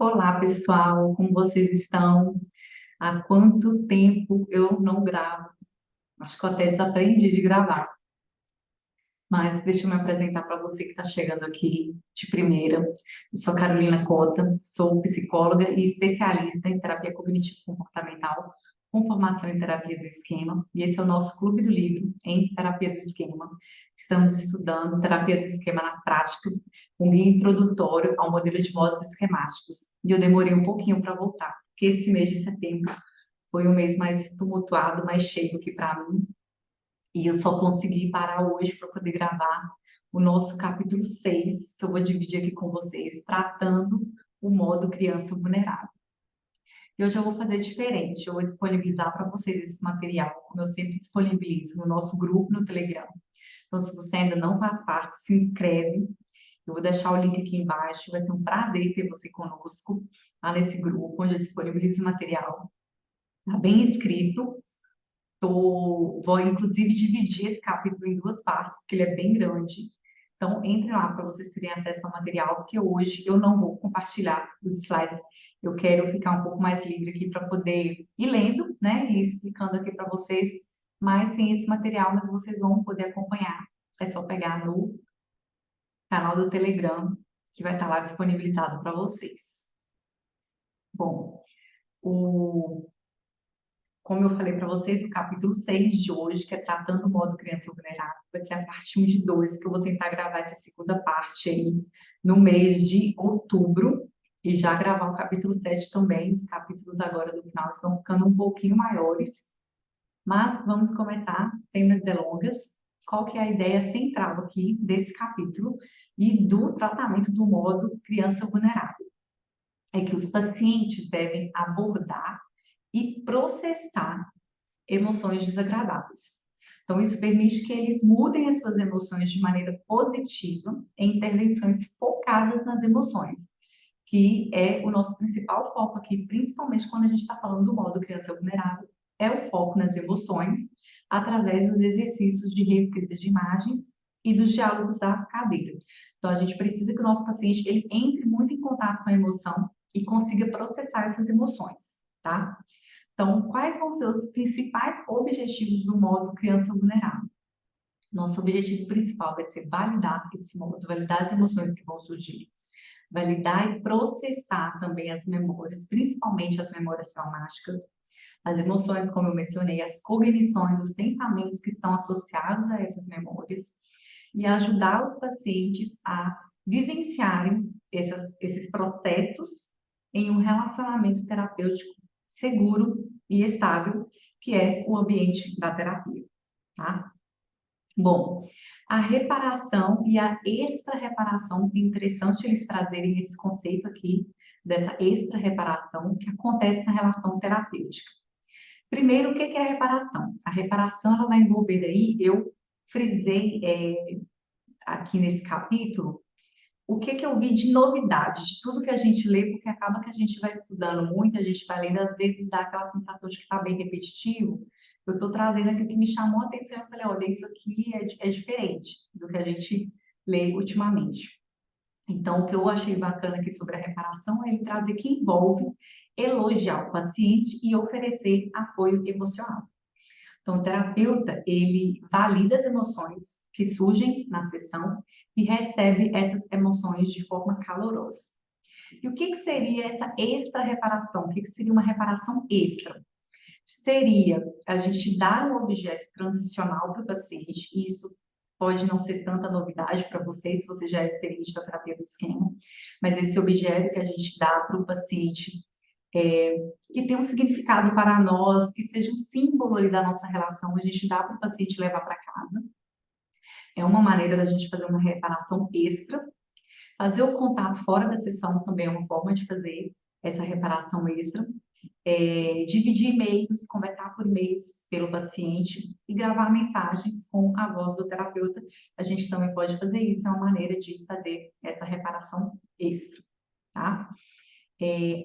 Olá, pessoal, como vocês estão? Há quanto tempo eu não gravo? Acho que eu até desaprendi de gravar. Mas deixa eu me apresentar para você que está chegando aqui de primeira. Eu sou Carolina Cota, sou psicóloga e especialista em terapia cognitivo-comportamental, com formação em terapia do esquema. E esse é o nosso Clube do Livro em terapia do esquema. Estamos estudando terapia do esquema na prática, um guia introdutório ao modelo de modos esquemáticos. E eu demorei um pouquinho para voltar, porque esse mês de setembro foi o mês mais tumultuado, mais cheio aqui para mim. E eu só consegui parar hoje para poder gravar o nosso capítulo 6 que eu vou dividir aqui com vocês, tratando o modo criança vulnerável. E hoje eu vou fazer diferente, eu vou disponibilizar para vocês esse material, como eu sempre disponibilizo no nosso grupo no Telegram. Então, se você ainda não faz parte, se inscreve. Eu vou deixar o link aqui embaixo, vai ser um prazer ter você conosco lá nesse grupo, onde eu disponibilizo esse material. Está bem escrito. Vou, inclusive, dividir esse capítulo em duas partes, porque ele é bem grande. Então, entre lá para vocês terem acesso ao material, porque hoje eu não vou compartilhar os slides. Eu quero ficar um pouco mais livre aqui para poder ir lendo, né? E explicando aqui para vocês, mas sem esse material, mas vocês vão poder acompanhar. É só pegar no canal do Telegram, que vai estar lá disponibilizado para vocês. Bom, como eu falei para vocês, o capítulo 6 de hoje, que é tratando o modo criança vulnerável, vai ser a parte 1 de 2, que eu vou tentar gravar essa segunda parte aí no mês de outubro, e já gravar o capítulo 7 também. Os capítulos agora do final estão ficando um pouquinho maiores, mas vamos começar, sem mais delongas. Qual que é a ideia central aqui desse capítulo e do tratamento do modo criança vulnerável? É que os pacientes devem abordar e processar emoções desagradáveis. Então, isso permite que eles mudem as suas emoções de maneira positiva em intervenções focadas nas emoções, que é o nosso principal foco aqui, principalmente quando a gente está falando do modo criança vulnerável, é o foco nas emoções, através dos exercícios de reescrita de imagens e dos diálogos da cadeira. Então, a gente precisa que o nosso paciente ele entre muito em contato com a emoção e consiga processar essas emoções, tá? Então, quais vão ser os principais objetivos do modo criança vulnerável? Nosso objetivo principal vai ser validar esse modo, validar as emoções que vão surgir, validar e processar também as memórias, principalmente as memórias traumáticas, as emoções, como eu mencionei, as cognições, os pensamentos que estão associados a essas memórias, e ajudar os pacientes a vivenciarem esses processos em um relacionamento terapêutico seguro e estável, que é o ambiente da terapia, tá? Bom, a reparação e a extra-reparação, é interessante eles trazerem esse conceito aqui, dessa extra-reparação que acontece na relação terapêutica. Primeiro, o que é a reparação? A reparação ela vai envolver aí, eu frisei aqui nesse capítulo, o que eu vi de novidade, de tudo que a gente lê, porque acaba que a gente vai estudando muito, a gente vai lendo, às vezes dá aquela sensação de que está bem repetitivo. Eu estou trazendo aqui o que me chamou a atenção, eu falei, olha, isso aqui é diferente do que a gente lê ultimamente. Então, o que eu achei bacana aqui sobre a reparação é ele trazer que envolve elogiar o paciente e oferecer apoio emocional. Então, o terapeuta, ele valida as emoções que surgem na sessão e recebe essas emoções de forma calorosa. E o que seria essa extra-reparação? O que seria uma reparação extra? Seria a gente dar um objeto transicional para o paciente, e isso pode não ser tanta novidade para você, se você já é experiente da terapia do esquema, mas esse objeto que a gente dá para o paciente que tem um significado para nós, que seja um símbolo ali da nossa relação, a gente dá para o paciente levar para casa. É uma maneira da gente fazer uma reparação extra. Fazer o contato fora da sessão também é uma forma de fazer essa reparação extra. Dividir e-mails, conversar por e-mails pelo paciente e gravar mensagens com a voz do terapeuta. A gente também pode fazer isso, é uma maneira de fazer essa reparação extra, tá?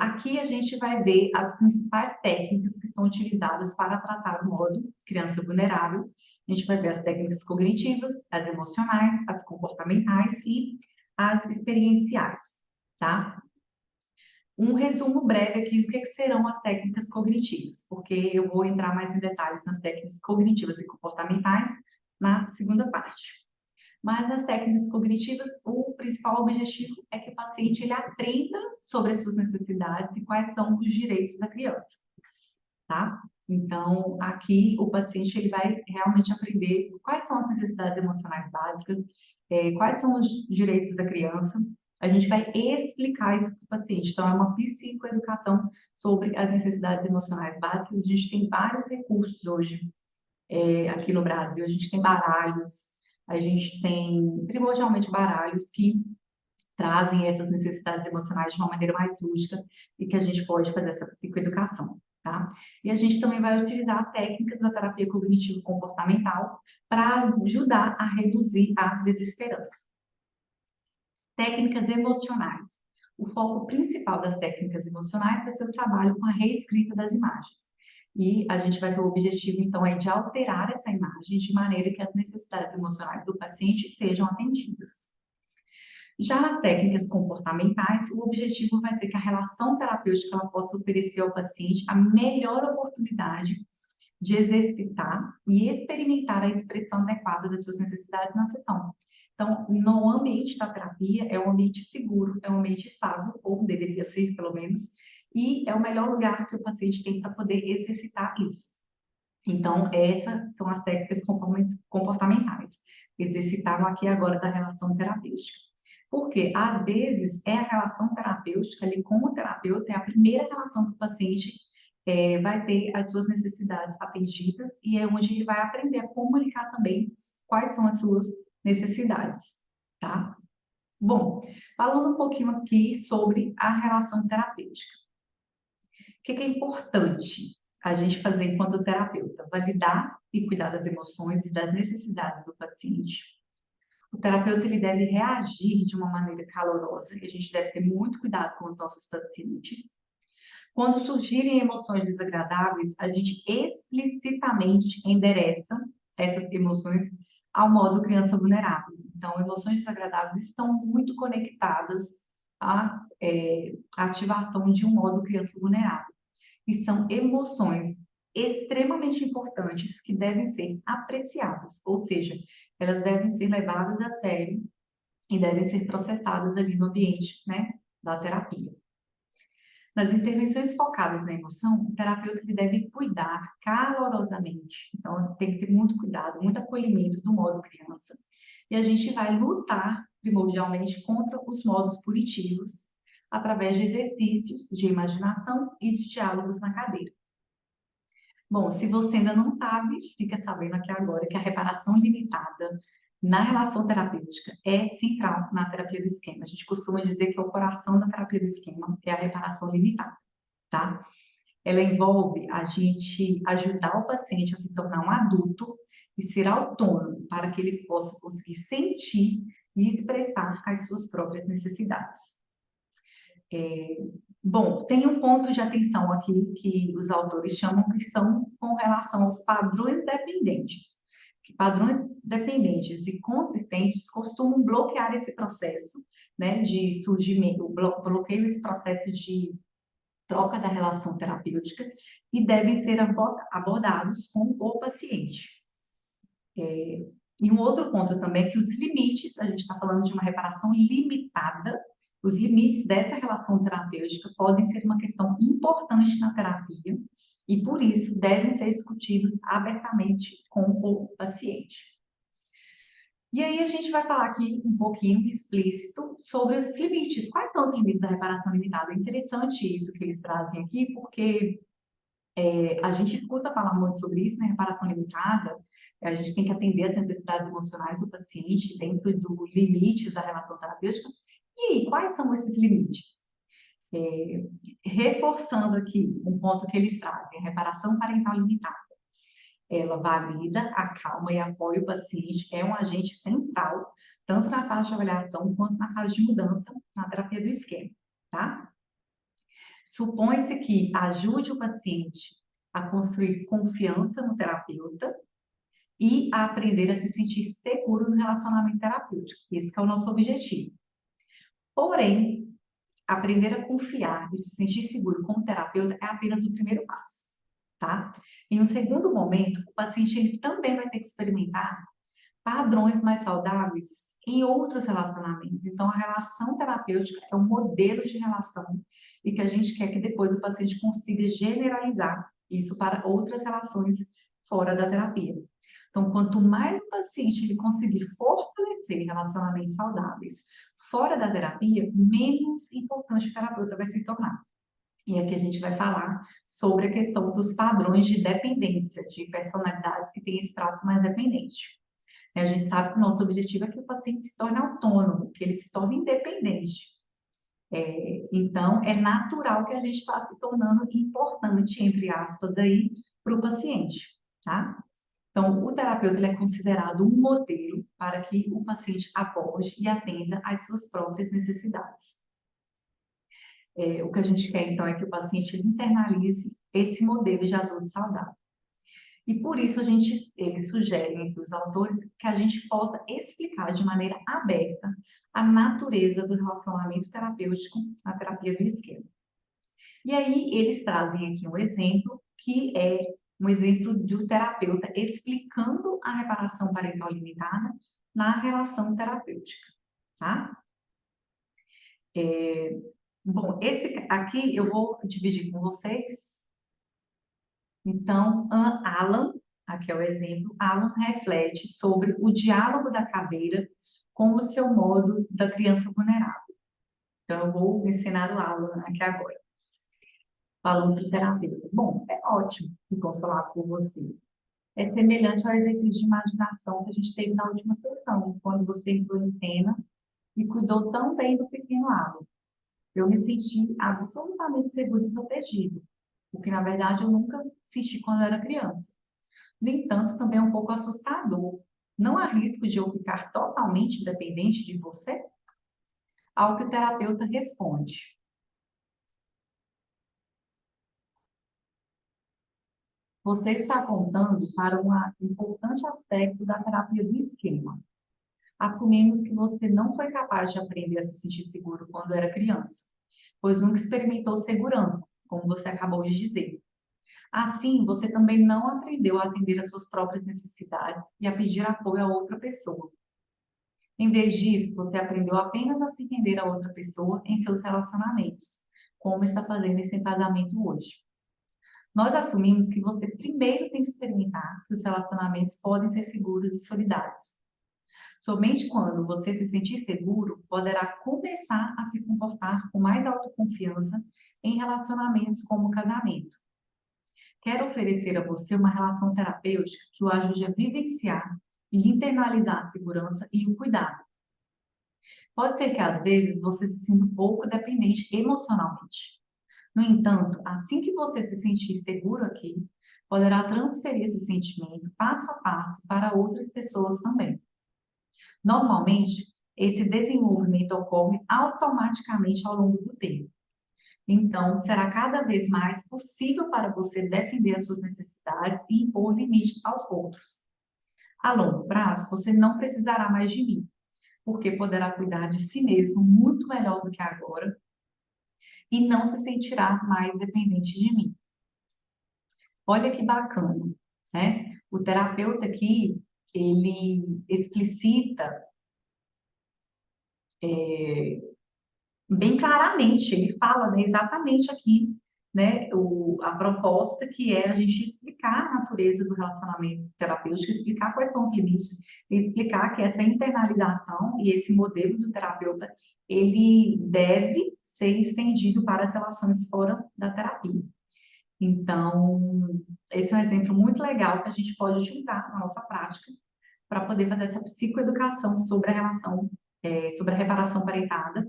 Aqui a gente vai ver as principais técnicas que são utilizadas para tratar o modo criança vulnerável. A gente vai ver as técnicas cognitivas, as emocionais, as comportamentais e as experienciais, tá? Um resumo breve aqui do que serão as técnicas cognitivas, porque eu vou entrar mais em detalhes nas técnicas cognitivas e comportamentais na segunda parte. Mas nas técnicas cognitivas, o principal objetivo é que o paciente ele aprenda sobre as suas necessidades e quais são os direitos da criança, tá? Então, aqui o paciente ele vai realmente aprender quais são as necessidades emocionais básicas, quais são os direitos da criança. A gente vai explicar isso para o paciente. Então, é uma psicoeducação sobre as necessidades emocionais básicas. A gente tem vários recursos hoje, aqui no Brasil. A gente tem baralhos, a gente tem primordialmente baralhos que trazem essas necessidades emocionais de uma maneira mais lúdica e que a gente pode fazer essa psicoeducação, tá? E a gente também vai utilizar técnicas da terapia cognitivo-comportamental para ajudar a reduzir a desesperança. Técnicas emocionais. O foco principal das técnicas emocionais vai ser o trabalho com a reescrita das imagens. E a gente vai ter o objetivo, então, de alterar essa imagem de maneira que as necessidades emocionais do paciente sejam atendidas. Já nas técnicas comportamentais, o objetivo vai ser que a relação terapêutica ela possa oferecer ao paciente a melhor oportunidade de exercitar e experimentar a expressão adequada das suas necessidades na sessão. Então, no ambiente da terapia, é um ambiente seguro, é um ambiente estável, ou deveria ser, pelo menos, e é o melhor lugar que o paciente tem para poder exercitar isso. Então, essas são as técnicas comportamentais. Exercitar no aqui e agora da relação terapêutica. Porque, às vezes, é a relação terapêutica ali com o terapeuta, é a primeira relação que o paciente vai ter as suas necessidades atendidas e é onde ele vai aprender a comunicar também quais são as suas necessidades, tá? Bom, falando um pouquinho aqui sobre a relação terapêutica. O que é importante a gente fazer enquanto terapeuta? Validar e cuidar das emoções e das necessidades do paciente. O terapeuta ele deve reagir de uma maneira calorosa e a gente deve ter muito cuidado com os nossos pacientes. Quando surgirem emoções desagradáveis, a gente explicitamente endereça essas emoções ao modo criança vulnerável. Então, emoções desagradáveis estão muito conectadas à ativação de um modo criança vulnerável. E são emoções extremamente importantes que devem ser apreciadas, ou seja, elas devem ser levadas a sério e devem ser processadas ali no ambiente, né, da terapia. Nas intervenções focadas na emoção, o terapeuta ele deve cuidar calorosamente. Então, tem que ter muito cuidado, muito acolhimento do modo criança. E a gente vai lutar primordialmente contra os modos punitivos através de exercícios de imaginação e de diálogos na cadeira. Bom, se você ainda não sabe, fica sabendo aqui agora que a reparação limitada na relação terapêutica é central na terapia do esquema. A gente costuma dizer que o coração da terapia do esquema é a reparação limitada, tá? Ela envolve a gente ajudar o paciente a se tornar um adulto e ser autônomo para que ele possa conseguir sentir e expressar as suas próprias necessidades. Bom, tem um ponto de atenção aqui que os autores chamam que são com relação aos padrões dependentes. Que padrões dependentes e consistentes costumam bloquear esse processo, né, de surgimento, bloqueiam esse processo de troca da relação terapêutica e devem ser abordados com o paciente. E um outro ponto também é que os limites, a gente está falando de uma reparação limitada, os limites dessa relação terapêutica podem ser uma questão importante na terapia e, por isso, devem ser discutidos abertamente com o paciente. E aí a gente vai falar aqui um pouquinho explícito sobre os limites. Quais são os limites da reparação limitada? É interessante isso que eles trazem aqui, porque a gente escuta falar muito sobre isso, né? Reparação limitada, a gente tem que atender as necessidades emocionais do paciente dentro do limites da relação terapêutica. E aí, quais são esses limites? Reforçando aqui um ponto que eles trazem, a reparação parental limitada. Ela valida, acalma e apoia o paciente, é um agente central, tanto na fase de avaliação quanto na fase de mudança na terapia do esquema, tá? Supõe-se que ajude o paciente a construir confiança no terapeuta e a aprender a se sentir seguro no relacionamento terapêutico. Esse é o nosso objetivo. Porém, aprender a confiar e se sentir seguro com o terapeuta é apenas o primeiro passo, tá? Em um segundo momento, o paciente ele também vai ter que experimentar padrões mais saudáveis em outros relacionamentos. Então, a relação terapêutica é um modelo de relação e que a gente quer que depois o paciente consiga generalizar isso para outras relações fora da terapia. Então, quanto mais o paciente ele conseguir fortalecer relacionamentos saudáveis fora da terapia, menos importante o terapeuta vai se tornar. E aqui a gente vai falar sobre a questão dos padrões de dependência, de personalidades que têm esse traço mais dependente. A gente sabe que o nosso objetivo é que o paciente se torne autônomo, que ele se torne independente. Então, é natural que a gente vá se tornando importante, entre aspas, aí, para o paciente, tá? Então, o terapeuta ele é considerado um modelo para que o paciente aborde e atenda às suas próprias necessidades. O que a gente quer, então, é que o paciente internalize esse modelo de adulto saudável. E por isso eles sugerem aqui, os autores, que a gente possa explicar de maneira aberta a natureza do relacionamento terapêutico na terapia do esquema. E aí eles trazem aqui um exemplo, que é um exemplo de um terapeuta explicando a reparação parental limitada na relação terapêutica, tá? Bom, esse aqui eu vou dividir com vocês. Então, Alan, aqui é o exemplo, Alan reflete sobre o diálogo da cadeira com o seu modo da criança vulnerável. Então, eu vou ensinar o Alan aqui agora, falando de terapeuta. Bom, é ótimo me consolar por você. É semelhante ao exercício de imaginação que a gente teve na última sessão, quando você entrou em cena e cuidou tão bem do pequeno Alan. Eu me senti absolutamente seguro e protegido, o que, na verdade, eu nunca senti quando eu era criança. No entanto, também é um pouco assustador. Não há risco de eu ficar totalmente dependente de você? Ao que o terapeuta responde. Você está apontando para um importante aspecto da terapia do esquema. Assumimos que você não foi capaz de aprender a se sentir seguro quando era criança, pois nunca experimentou segurança, como você acabou de dizer. Assim, você também não aprendeu a atender às suas próprias necessidades e a pedir apoio a outra pessoa. Em vez disso, você aprendeu apenas a se render a outra pessoa em seus relacionamentos, como está fazendo esse casamento hoje. Nós assumimos que você primeiro tem que experimentar que os relacionamentos podem ser seguros e solidários. Somente quando você se sentir seguro, poderá começar a se comportar com mais autoconfiança em relacionamentos como o casamento. Quero oferecer a você uma relação terapêutica que o ajude a vivenciar e internalizar a segurança e o cuidado. Pode ser que às vezes você se sinta um pouco dependente emocionalmente. No entanto, assim que você se sentir seguro aqui, poderá transferir esse sentimento passo a passo para outras pessoas também. Normalmente, esse desenvolvimento ocorre automaticamente ao longo do tempo. Então, será cada vez mais possível para você defender as suas necessidades e impor limites aos outros. A longo prazo, você não precisará mais de mim, porque poderá cuidar de si mesmo muito melhor do que agora e não se sentirá mais dependente de mim. Olha que bacana, né? O terapeuta aqui, ele explicita bem claramente, ele fala, né, exatamente aqui, né, a proposta que é a gente explicar a natureza do relacionamento terapêutico, explicar quais são os limites, e explicar que essa internalização e esse modelo do terapeuta, ele deve ser estendido para as relações fora da terapia. Então, esse é um exemplo muito legal que a gente pode utilizar na nossa prática para poder fazer essa psicoeducação sobre a relação, sobre a reparação parentada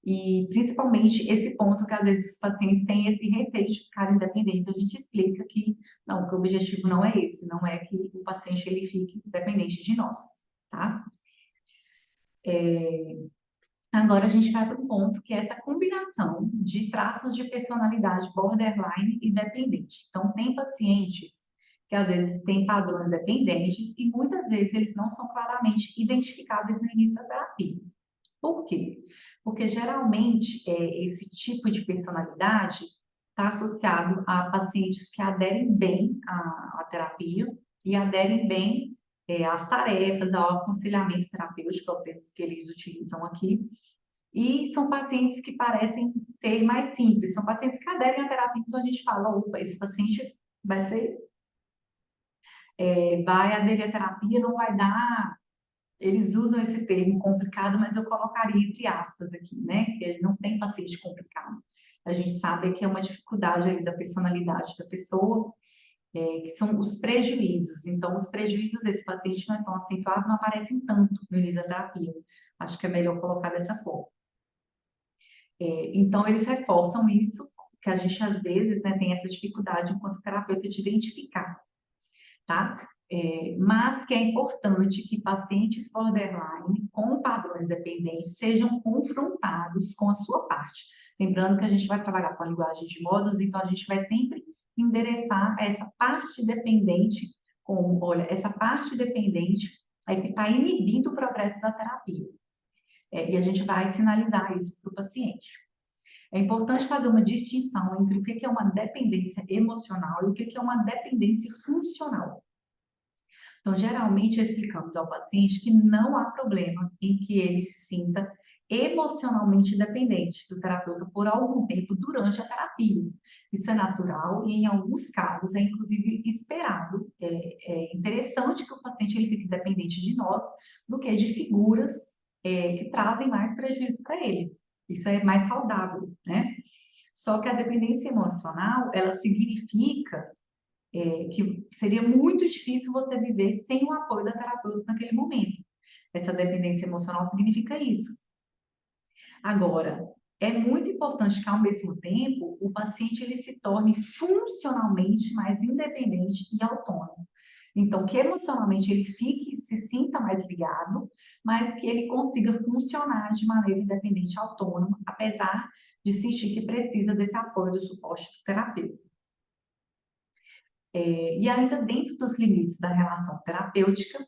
e principalmente esse ponto que às vezes os pacientes têm esse receio de ficar independentes. A gente explica que não, que o objetivo não é esse, não é que o paciente ele fique dependente de nós, tá? Agora a gente vai para um ponto que é essa combinação de traços de personalidade borderline e dependente. Então, tem pacientes que às vezes têm padrões dependentes e muitas vezes eles não são claramente identificáveis no início da terapia. Por quê? Porque geralmente esse tipo de personalidade está associado a pacientes que aderem bem à terapia e aderem bem às tarefas, ao aconselhamento terapêutico, é o termo que eles utilizam aqui. E são pacientes que parecem ser mais simples, são pacientes que aderem à terapia, então a gente fala, opa, esse paciente vai ser, vai aderir à terapia, não vai dar. Eles usam esse termo complicado, mas eu colocaria entre aspas aqui, né? Que ele não tem paciente complicado. A gente sabe que é uma dificuldade ali da personalidade da pessoa, que são os prejuízos. Então, os prejuízos desse paciente não é tão acentuados, não aparecem tanto no início da terapia. Acho que é melhor colocar dessa forma. Então, eles reforçam isso, que a gente às vezes, né, tem essa dificuldade enquanto terapeuta de identificar, tá? Mas que é importante que pacientes borderline com padrões dependentes sejam confrontados com a sua parte. Lembrando que a gente vai trabalhar com a linguagem de modos, então a gente vai sempre endereçar essa parte dependente como, olha, essa parte dependente é que está inibindo o progresso da terapia. E a gente vai sinalizar isso para o paciente. É importante fazer uma distinção entre o que é uma dependência emocional e o que é uma dependência funcional. Então, geralmente, explicamos ao paciente que não há problema em que ele se sinta emocionalmente dependente do terapeuta por algum tempo durante a terapia. Isso é natural e, em alguns casos, é inclusive esperado. É interessante que o paciente ele fique dependente de nós do que de figuras que trazem mais prejuízo para ele. Isso é mais saudável, né? Só que a dependência emocional, ela significa que seria muito difícil você viver sem o apoio da terapeuta naquele momento. Essa dependência emocional significa isso. Agora, é muito importante que, ao mesmo tempo, o paciente ele se torne funcionalmente mais independente e autônomo. Então, que emocionalmente ele fique, se sinta mais ligado, mas que ele consiga funcionar de maneira independente e autônoma, apesar de sentir que precisa desse apoio do suporte do terapeuta. E ainda dentro dos limites da relação terapêutica,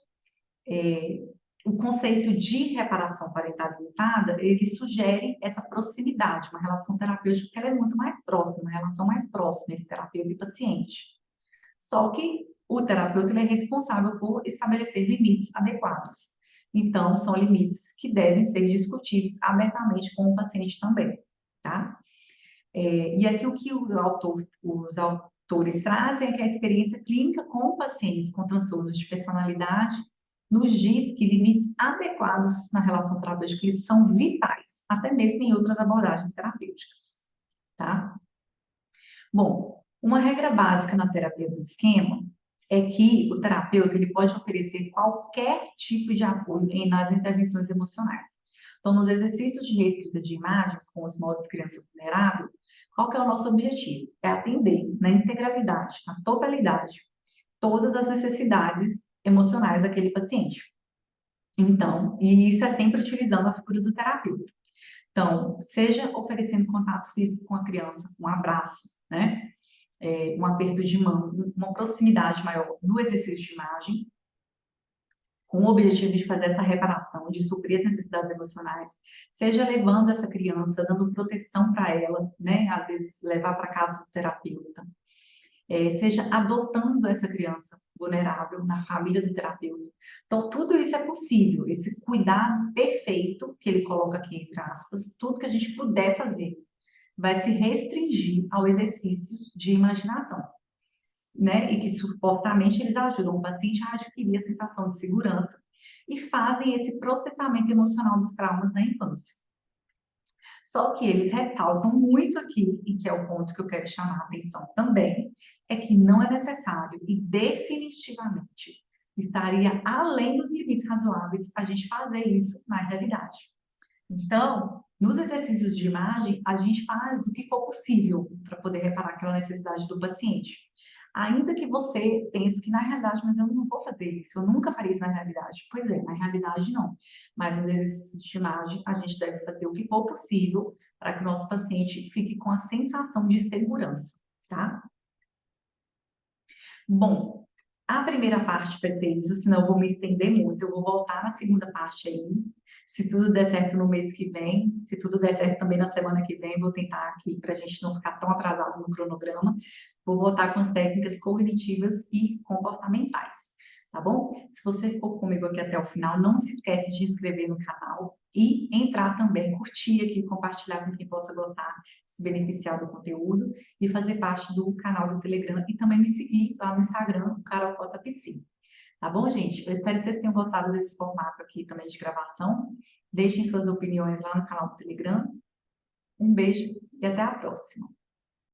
o conceito de reparação parental limitada, ele sugere essa proximidade, uma relação terapêutica que ela é muito mais próxima, uma relação mais próxima entre terapeuta e paciente. Só que o terapeuta ele é responsável por estabelecer limites adequados. Então, são limites que devem ser discutidos abertamente com o paciente também, tá? E aqui o que os autores trazem é que a experiência clínica com pacientes com transtornos de personalidade nos diz que limites adequados na relação terapêutica eles são vitais, até mesmo em outras abordagens terapêuticas, tá? Bom, uma regra básica na terapia do esquema é que o terapeuta ele pode oferecer qualquer tipo de apoio nas intervenções emocionais. Então, nos exercícios de reescrita de imagens com os modos criança vulnerável, qual que é o nosso objetivo? É atender na integralidade, na totalidade, todas as necessidades emocionais daquele paciente. Então, e isso é sempre utilizando a figura do terapeuta. Então, seja oferecendo contato físico com a criança, um abraço, né? Um aperto de mão, uma proximidade maior no exercício de imagem, com o objetivo de fazer essa reparação, de suprir as necessidades emocionais, seja levando essa criança, dando proteção para ela, né? Às vezes levar para casa do terapeuta, seja adotando essa criança vulnerável na família do terapeuta. Então, tudo isso é possível, esse cuidado perfeito, que ele coloca aqui entre aspas, tudo que a gente puder fazer, vai se restringir ao exercício de imaginação, né? E que supostamente eles ajudam o paciente a adquirir a sensação de segurança e fazem esse processamento emocional dos traumas na infância. Só que eles ressaltam muito aqui, e que é o ponto que eu quero chamar a atenção também, é que não é necessário e definitivamente estaria além dos limites razoáveis a gente fazer isso na realidade. Então, nos exercícios de imagem, a gente faz o que for possível para poder reparar aquela necessidade do paciente. Ainda que você pense que na realidade, mas eu não vou fazer isso, eu nunca faria isso na realidade. Pois é, na realidade não. Mas nos exercícios de imagem, a gente deve fazer o que for possível para que o nosso paciente fique com a sensação de segurança, tá? Bom, a primeira parte vai ser isso, senão eu vou me estender muito. Eu vou voltar na segunda parte aí. Se tudo der certo no mês que vem, se tudo der certo também na semana que vem, vou tentar aqui para a gente não ficar tão atrasado no cronograma. Vou voltar com as técnicas cognitivas e comportamentais, tá bom? Se você ficou comigo aqui até o final, não se esquece de se inscrever no canal e entrar também, curtir aqui, compartilhar com quem possa gostar, se beneficiar do conteúdo e fazer parte do canal do Telegram e também me seguir lá no Instagram, Carol Cota Psi. Tá bom, gente? Eu espero que vocês tenham gostado desse formato aqui também de gravação. Deixem suas opiniões lá no canal do Telegram. Um beijo e até a próxima.